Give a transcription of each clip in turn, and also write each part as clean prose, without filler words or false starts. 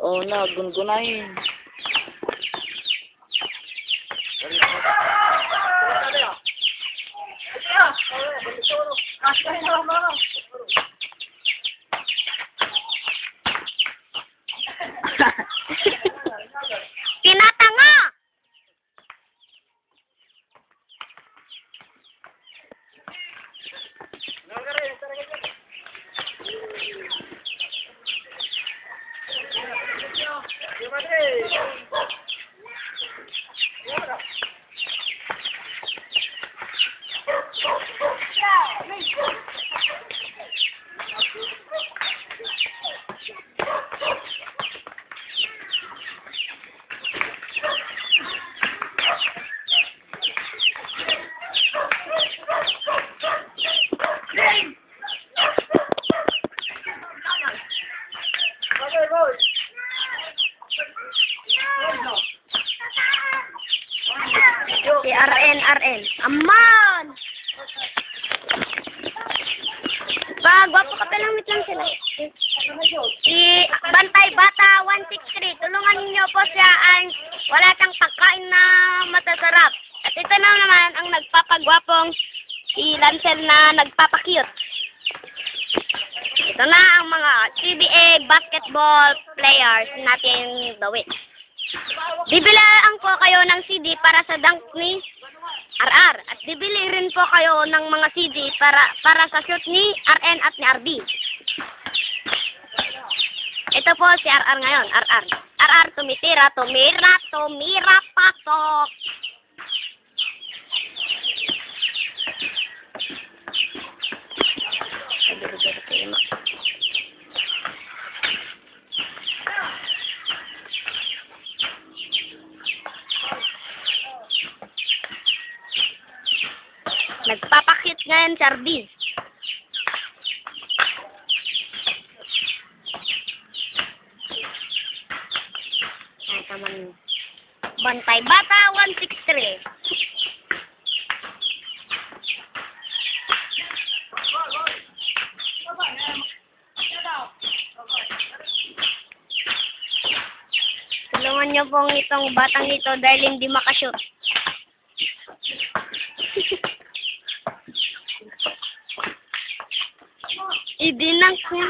Oo na, gungunahin. Tinatanga! Si RN. Aman! Gwapo ka pa lang, wait lang sila. Si Bantay Bata 163, tulungan niyo po siya ang wala siyang pagkain na matasarap. At ito na naman ang nagpapagwapong si Lancel na nagpapakyut. Ito na ang mga CBA basketball players natin gawin. Bibilaan po kayo ng CD para sa dunk ni RR. At bibili rin po kayo ng mga CD para sa shoot ni RN at ni RB. Ito po si RR ngayon. RR tumira, pasok. Nagpapakit ngayon si RB. Bantay Bata 163. Tulungan niyo pong itong batang ito dahil hindi makashoot. Idinang niya.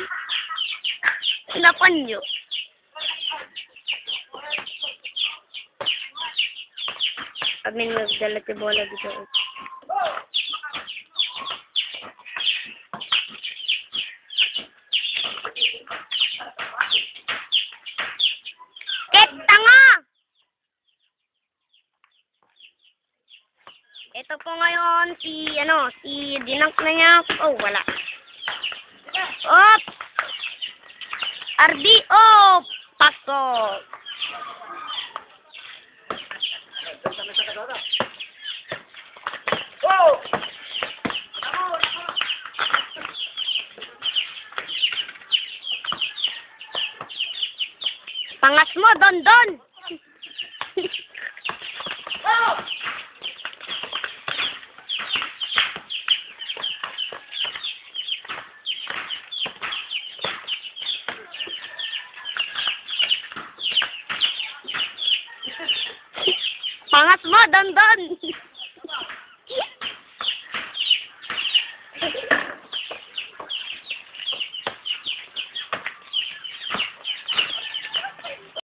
Sinapan niyo. Kami nagdala si bola dito. Tanga! Ito po ngayon si Dinang na niya. Oh, wala. Op! RD, op! Pasok! Pangas mo, Don! Pangas mo, Don!